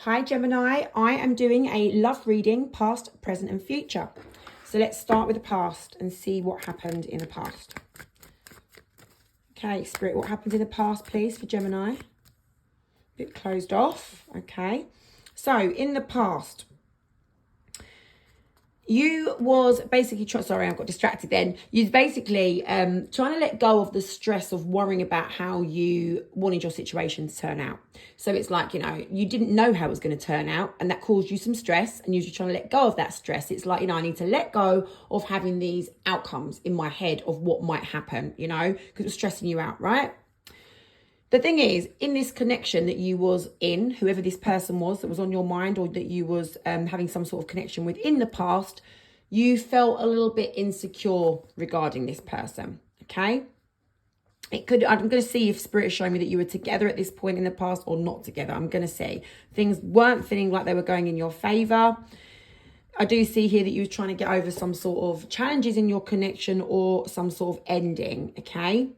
Hi Gemini, I am doing a love reading, past, present and future. So let's start with the past and see what happened in the past. Okay, Spirit, what happened in the past, please, for Gemini? A bit closed off, okay. So, in the past, you was basically, sorry, I got distracted then. You was basically trying to let go of the stress of worrying about how you wanted your situation to turn out. So it's like, you know, you didn't know how it was going to turn out and that caused you some stress and you're just trying to let go of that stress. It's like, you know, I need to let go of having these outcomes in my head of what might happen, you know, because it was stressing you out, right? The thing is, in this connection that you was in, whoever this person was that was on your mind or that you was having some sort of connection with in the past, you felt a little bit insecure regarding this person, okay? I'm going to see if Spirit is showing me that you were together at this point in the past or not together. I'm going to see. Things weren't feeling like they were going in your favour. I do see here that you were trying to get over some sort of challenges in your connection or some sort of ending, okay?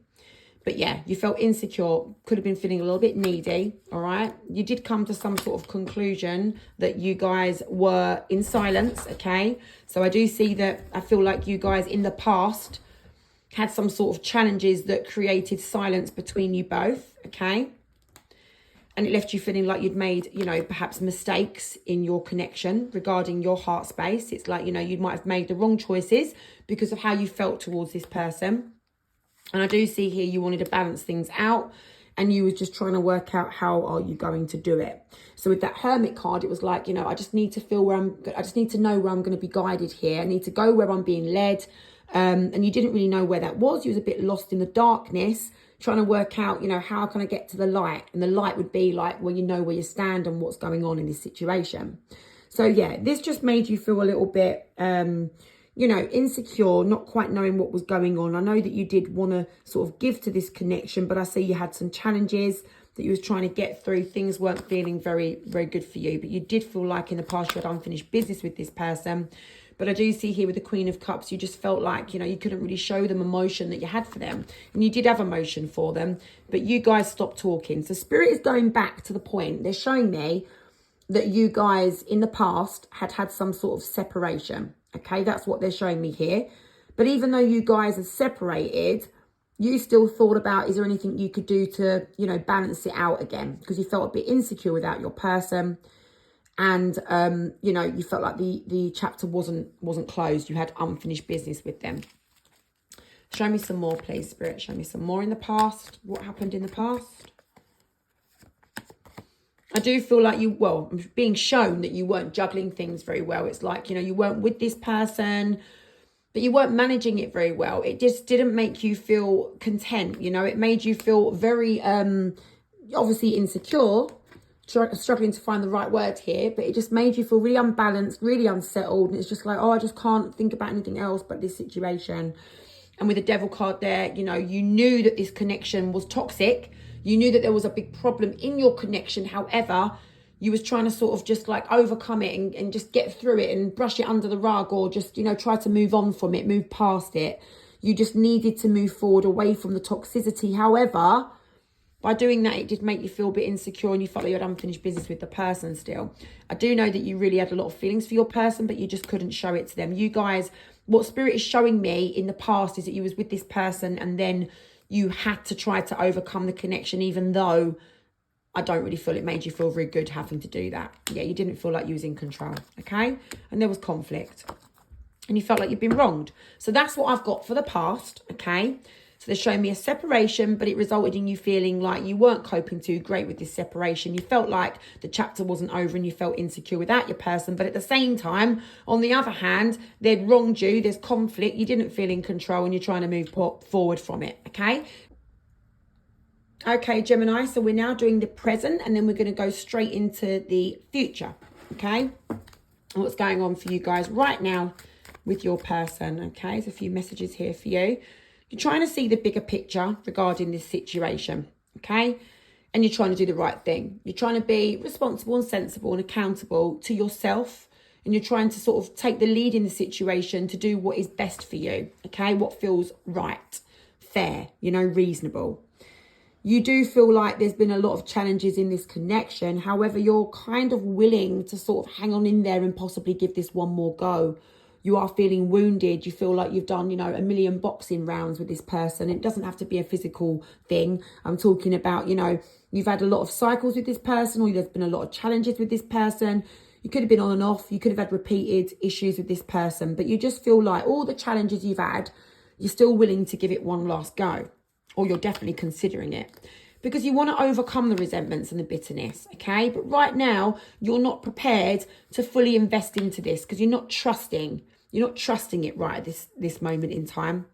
But yeah, you felt insecure, could have been feeling a little bit needy, all right? You did come to some sort of conclusion that you guys were in silence, okay? So I do see that I feel like you guys in the past had some sort of challenges that created silence between you both, okay? And it left you feeling like you'd made, you know, perhaps mistakes in your connection regarding your heart space. It's like, you know, you might have made the wrong choices because of how you felt towards this person. And I do see here you wanted to balance things out and you were just trying to work out how are you going to do it. So with that Hermit card, it was like, you know, I just need to feel I just need to know where I'm going to be guided here. I need to go where I'm being led. And you didn't really know where that was. You was a bit lost in the darkness, trying to work out, you know, how can I get to the light? And the light would be like, well, you know where you stand and what's going on in this situation. So yeah, this just made you feel a little bit, you know, insecure, not quite knowing what was going on. I know that you did want to sort of give to this connection, but I see you had some challenges that you was trying to get through. Things weren't feeling very, very good for you, but you did feel like in the past you had unfinished business with this person. But I do see here with the Queen of Cups, you just felt like, you know, you couldn't really show them emotion that you had for them. And you did have emotion for them, but you guys stopped talking. So Spirit is going back to the point. They're showing me that you guys in the past had some sort of separation. Okay, that's what they're showing me here. But even though you guys are separated, you still thought about, is there anything you could do to, you know, balance it out again? Because you felt a bit insecure without your person. And, you know, you felt like the chapter wasn't closed. You had unfinished business with them. Show me some more, please, Spirit. Show me some more in the past. What happened in the past? I do feel like I'm being shown that you weren't juggling things very well. It's like, you know, you weren't with this person, but you weren't managing it very well. It just didn't make you feel content. You know, it made you feel very, obviously insecure, struggling to find the right word here, but it just made you feel really unbalanced, really unsettled. And it's just like, oh, I just can't think about anything else but this situation. And with the Devil card there, you know, you knew that this connection was toxic. You knew that there was a big problem in your connection. However, you was trying to sort of just like overcome it and just get through it and brush it under the rug, or just, you know, try to move on from it, move past it. You just needed to move forward away from the toxicity. However, by doing that, it did make you feel a bit insecure and you felt like you had unfinished business with the person still. I do know that you really had a lot of feelings for your person, but you just couldn't show it to them. You guys, what Spirit is showing me in the past is that you was with this person and then you had to try to overcome the connection, even though I don't really feel it made you feel very good having to do that. Yeah, you didn't feel like you was in control, okay? And there was conflict. And you felt like you'd been wronged. So that's what I've got for the past, okay? So they're showing me a separation, but it resulted in you feeling like you weren't coping too great with this separation. You felt like the chapter wasn't over and you felt insecure without your person. But at the same time, on the other hand, they'd wronged you. There's conflict. You didn't feel in control and you're trying to move forward from it, okay? Okay, Gemini, so we're now doing the present and then we're going to go straight into the future, okay? And what's going on for you guys right now with your person, okay? There's a few messages here for you. You're trying to see the bigger picture regarding this situation, okay? And you're trying to do the right thing. You're trying to be responsible and sensible and accountable to yourself. And you're trying to sort of take the lead in the situation to do what is best for you, okay? What feels right, fair, you know, reasonable. You do feel like there's been a lot of challenges in this connection. However, you're kind of willing to sort of hang on in there and possibly give this one more go. You are feeling wounded. You feel like you've done, a million boxing rounds with this person. It doesn't have to be a physical thing. I'm talking about, you've had a lot of cycles with this person, or there's been a lot of challenges with this person. You could have been on and off. You could have had repeated issues with this person, but you just feel like all the challenges you've had, you're still willing to give it one last go, or you're definitely considering it, because you want to overcome the resentments and the bitterness, okay? But right now, you're not prepared to fully invest into this because you're not trusting it right at this moment in time.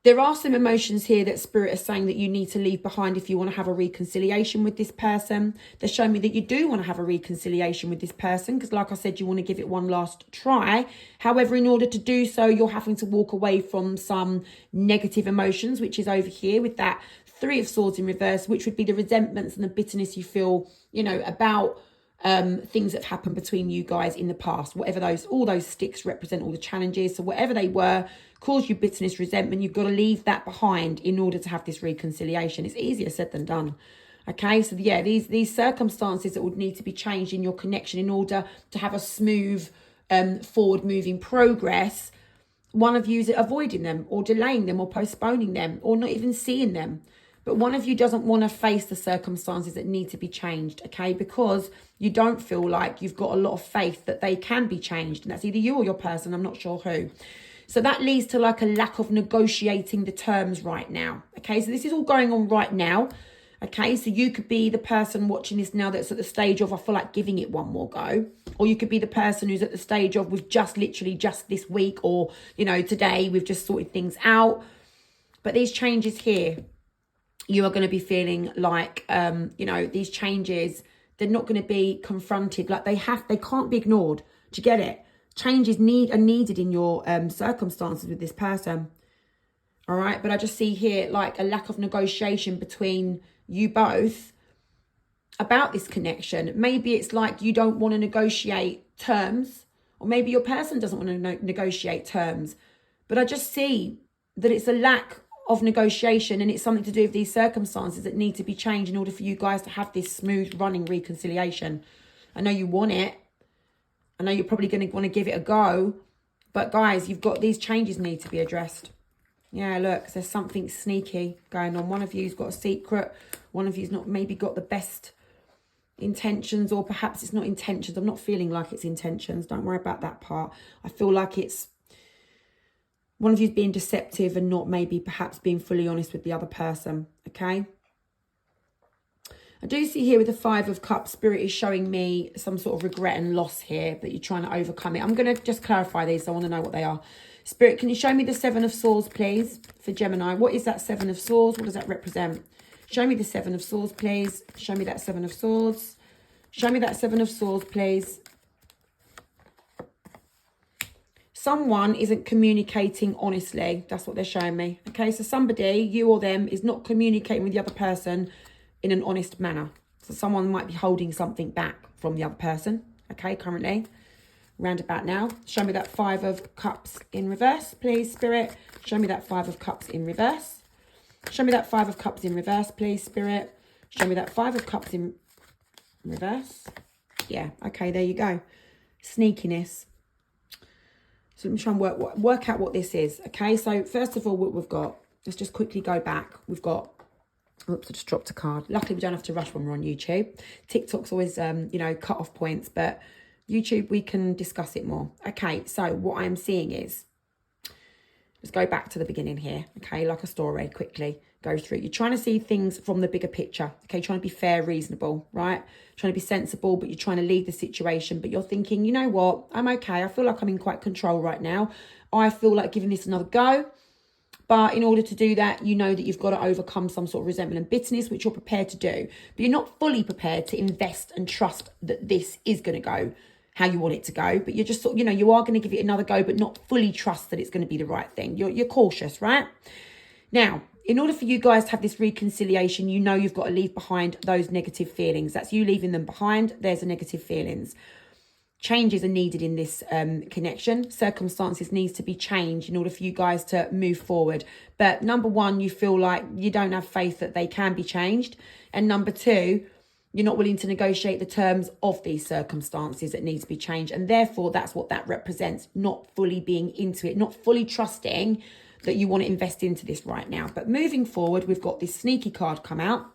There are some emotions here that Spirit is saying that you need to leave behind if you want to have a reconciliation with this person. They're showing me that you do want to have a reconciliation with this person because, like I said, you want to give it one last try. However, in order to do so, you're having to walk away from some negative emotions, which is over here with that Three of Swords in reverse, which would be the resentments and the bitterness you feel, about things that have happened between you guys in the past. Whatever all those sticks represent, all the challenges. So whatever they were, caused you bitterness, resentment, you've got to leave that behind in order to have this reconciliation. It's easier said than done. Okay, so yeah, these circumstances that would need to be changed in your connection in order to have a smooth forward moving progress. One of you is avoiding them or delaying them or postponing them or not even seeing them. But one of you doesn't want to face the circumstances that need to be changed, okay? Because you don't feel like you've got a lot of faith that they can be changed. And that's either you or your person, I'm not sure who. So that leads to like a lack of negotiating the terms right now, okay? So this is all going on right now, okay? So you could be the person watching this now that's at the stage of, I feel like giving it one more go. Or you could be the person who's at the stage of, we've just literally just this week or, today, we've just sorted things out. But these changes here, you are going to be feeling like, these changes, they're not going to be confronted. Like they can't be ignored. Do you get it? Changes are needed in your circumstances with this person. All right. But I just see here like a lack of negotiation between you both about this connection. Maybe it's like you don't want to negotiate terms, or maybe your person doesn't want to negotiate terms. But I just see that it's a lack of negotiation, and it's something to do with these circumstances that need to be changed in order for you guys to have this smooth running reconciliation. I know you want it. I know you're probably going to want to give it a go, but guys, you've got these changes need to be addressed. Yeah, look, there's something sneaky going on. One of you's got a secret. One of you's not maybe got the best intentions, or perhaps it's not intentions. I'm not feeling like it's intentions. Don't worry about that part. I feel like it's one of you's being deceptive and not maybe perhaps being fully honest with the other person, okay? I do see here with the Five of Cups, Spirit is showing me some sort of regret and loss here, but you're trying to overcome it. I'm going to just clarify these. I want to know what they are. Spirit, can you show me the Seven of Swords, please, for Gemini? What is that Seven of Swords? What does that represent? Show me the Seven of Swords, please. Show me that Seven of Swords. Show me that Seven of Swords, please. Someone isn't communicating honestly. That's what they're showing me. Okay, so somebody, you or them, is not communicating with the other person in an honest manner. So someone might be holding something back from the other person. Okay, currently. Round about now. Show me that Five of Cups in reverse, please, Spirit. Show me that Five of Cups in reverse. Show me that Five of Cups in reverse, please, Spirit. Show me that Five of Cups in reverse. Yeah, okay, there you go. Sneakiness. So let me try and work out what this is. Okay, so first of all, what we've got, let's just quickly go back. We've got, oops, I just dropped a card. Luckily, we don't have to rush when we're on YouTube. TikTok's always, cut off points, but YouTube, we can discuss it more. Okay, so what I'm seeing is, let's go back to the beginning here. Okay, like a story, quickly go through. You're trying to see things from the bigger picture. Okay, trying to be fair, reasonable, right? Trying to be sensible, but you're trying to leave the situation. But you're thinking, you know what? I'm okay. I feel like I'm in quite control right now. I feel like giving this another go. But in order to do that, you know that you've got to overcome some sort of resentment and bitterness, which you're prepared to do. But you're not fully prepared to invest and trust that this is going to go how you want it to go. But you're just sort of, you are going to give it another go, but not fully trust that it's going to be the right thing. You're cautious, right? Now, in order for you guys to have this reconciliation, you've got to leave behind those negative feelings. That's you leaving them behind. There's the negative feelings. changes are needed in this connection. Circumstances needs to be changed in order for you guys to move forward. But number one, you feel like you don't have faith that they can be changed. And number two, you're not willing to negotiate the terms of these circumstances that need to be changed. And therefore, that's what that represents, not fully being into it, not fully trusting that you want to invest into this right now. But moving forward, we've got this sneaky card come out,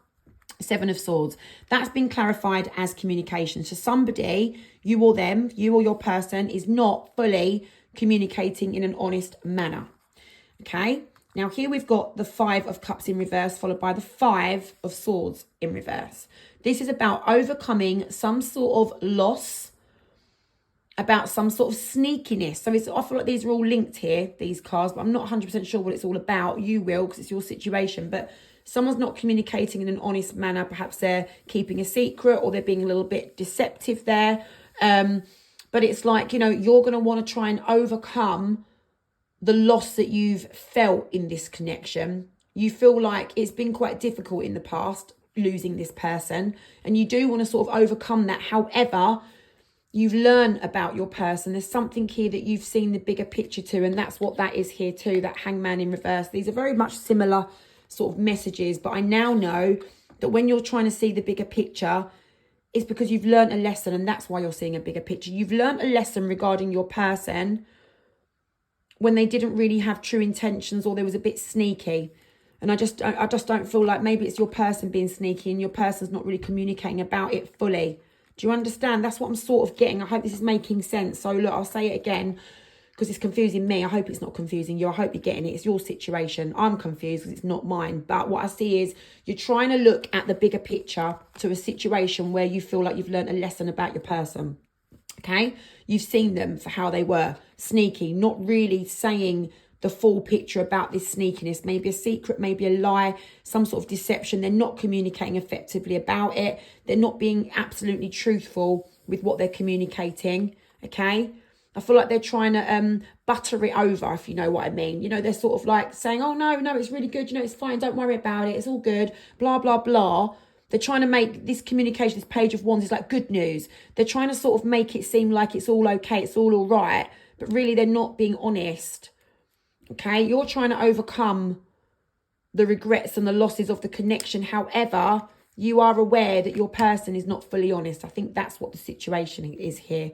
Seven of Swords. That's been clarified as communication. So somebody, you or them, you or your person, is not fully communicating in an honest manner. Okay? Now here we've got the Five of Cups in reverse, followed by the Five of Swords in reverse. This is about overcoming some sort of loss, about some sort of sneakiness. So I feel like these are all linked here, these cards, but I'm not 100% sure what it's all about. You will, because it's your situation. But someone's not communicating in an honest manner. Perhaps they're keeping a secret, or they're being a little bit deceptive there. But it's like, you know, you're going to want to try and overcome the loss that you've felt in this connection. You feel like it's been quite difficult in the past, losing this person, and you do want to sort of overcome that. However, you've learned about your person. There's something here that you've seen the bigger picture to, and that's what that is here too, that Hangman in reverse. These are very much similar sort of messages, but I now know that when you're trying to see the bigger picture, it's because you've learned a lesson, and that's why you're seeing a bigger picture. You've learned a lesson regarding your person when they didn't really have true intentions, or they was a bit sneaky. And I just don't feel like maybe it's your person being sneaky and your person's not really communicating about it fully. Do you understand? That's what I'm sort of getting. I hope this is making sense. So look, I'll say it again because it's confusing me. I hope it's not confusing you. I hope you're getting it. It's your situation. I'm confused because it's not mine. But what I see is you're trying to look at the bigger picture to a situation where you feel like you've learned a lesson about your person. Okay? You've seen them for how they were. Sneaky, not really saying the full picture about this sneakiness. Maybe a secret, maybe a lie, some sort of deception. They're not communicating effectively about it. They're not being absolutely truthful with what they're communicating. Okay? I feel like they're trying to butter it over, if you know what I mean. You know, they're sort of like saying, oh, no, it's really good. You know, it's fine. Don't worry about it. It's all good. Blah, blah, blah. They're trying to make this communication, this Page of Wands is like good news. They're trying to sort of make it seem like it's all okay. It's all right. But really, they're not being honest. Okay? You're trying to overcome the regrets and the losses of the connection. However, you are aware that your person is not fully honest. I think that's what the situation is here.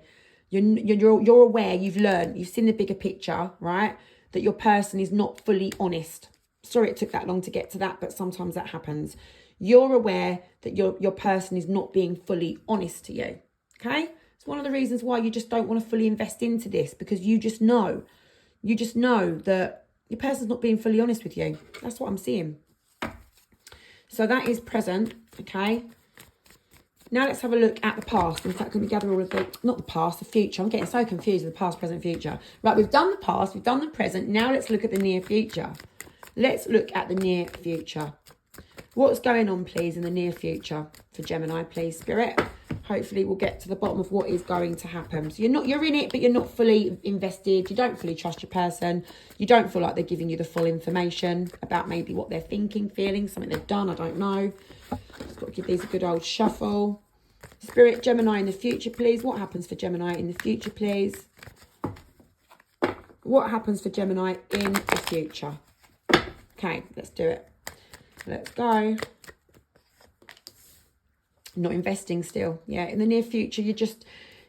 You're aware, you've learned, you've seen the bigger picture, right? That your person is not fully honest. Sorry it took that long to get to that, but sometimes that happens. You're aware that your person is not being fully honest to you, okay? It's one of the reasons why you just don't want to fully invest into this, because you just know that your person's not being fully honest with you. That's what I'm seeing. So that is present, okay? Now let's have a look at the past. In fact, let me gather all of not the past, the future. I'm getting so confused with the past, present, future. Right, we've done the past, we've done the present. Now let's look at the near future. Let's look at the near future. What's going on, please, in the near future for Gemini, please, Spirit? Hopefully we'll get to the bottom of what is going to happen. So you're in it, but you're not fully invested. You don't fully trust your person. You don't feel like they're giving you the full information about maybe what they're thinking, feeling, something they've done. I don't know. Just got to give these a good old shuffle. Spirit, Gemini in the future, please. What happens for Gemini in the future, please? What happens for Gemini in the future? Okay, let's do it. Let's go. Not investing still. Yeah, in the near future,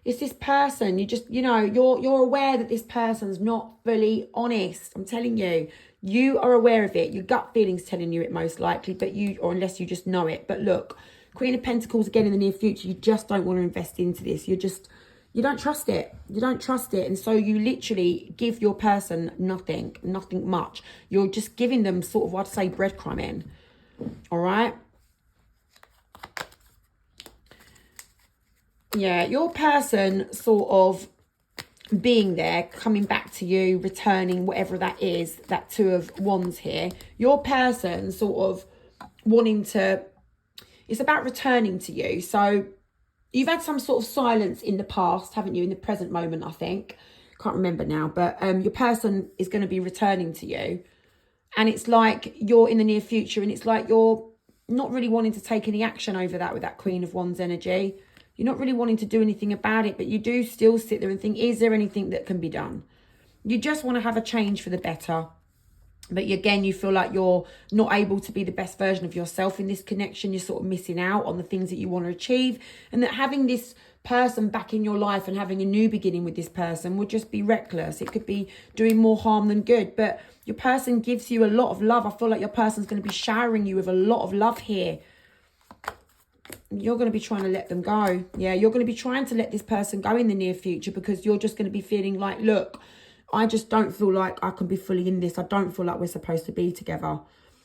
it's this person. You're aware that this person's not fully honest. I'm telling you. You are aware of it. Your gut feeling's telling you it most likely, or unless you just know it. But look, Queen of Pentacles again in the near future, you just don't want to invest into this. You don't trust it. You don't trust it. And so you literally give your person nothing much. You're just giving them sort of, I'd say, breadcrumbing. All right? Yeah, your person sort of being there, coming back to you, returning, whatever that is, that Two of Wands here. Your person sort of wanting to, it's about returning to you. So you've had some sort of silence in the past, haven't you? In the present moment, I think. Can't remember now. But your person is going to be returning to you. And it's like you're in the near future, and it's like you're not really wanting to take any action over that with that Queen of Wands energy. You're not really wanting to do anything about it, but you do still sit there and think, is there anything that can be done? You just want to have a change for the better. But again, you feel like you're not able to be the best version of yourself in this connection. You're sort of missing out on the things that you want to achieve. And that having this person back in your life and having a new beginning with this person would just be reckless. It could be doing more harm than good. But your person gives you a lot of love. I feel like your person's going to be showering you with a lot of love here. You're going to be trying to let them go. Yeah, you're going to be trying to let this person go in the near future because you're just going to be feeling like, look, I just don't feel like I can be fully in this. I don't feel like we're supposed to be together.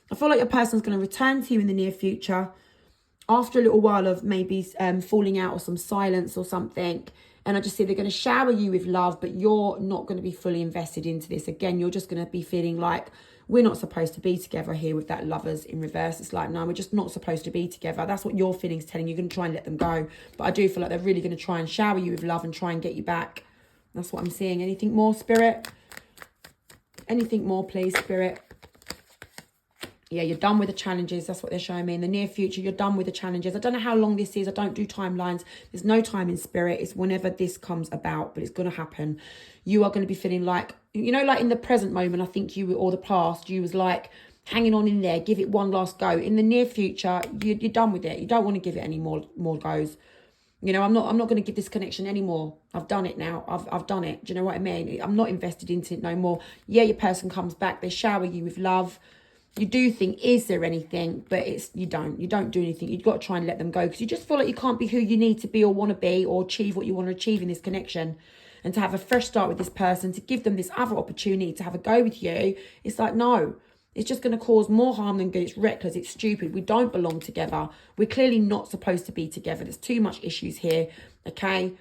I feel like your person's going to return to you in the near future after a little while of maybe falling out or some silence or something. And I just see they're going to shower you with love, but you're not going to be fully invested into this. Again, you're just going to be feeling like we're not supposed to be together here with that lovers in reverse. It's like, no, we're just not supposed to be together. That's what your feeling's telling you. You're going to try and let them go. But I do feel like they're really going to try and shower you with love and try and get you back. That's what I'm seeing. Anything more, Spirit? Anything more, please, Spirit? Yeah, you're done with the challenges. That's what they're showing me. In the near future, you're done with the challenges. I don't know how long this is. I don't do timelines. There's no time in Spirit. It's whenever this comes about, but it's going to happen. You are going to be feeling like, you know, like in the present moment, I think you, or the past, you was like hanging on in there, give it one last go. In the near future, you're done with it. You don't want to give it any more goes. You know, I'm not going to give this connection anymore. I've done it now. I've done it. Do you know what I mean? I'm not invested into it no more. Yeah, your person comes back. They shower you with love. You do think, is there anything? But you don't do anything. You've got to try and let them go because you just feel like you can't be who you need to be or want to be or achieve what you want to achieve in this connection. And to have a fresh start with this person, to give them this other opportunity to have a go with you, it's like, no, it's just going to cause more harm than good. It's reckless. It's stupid. We don't belong together. We're clearly not supposed to be together. There's too much issues here, okay?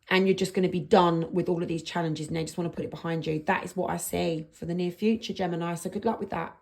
And you're just going to be done with all of these challenges and they just want to put it behind you. That is what I see for the near future, Gemini. So good luck with that.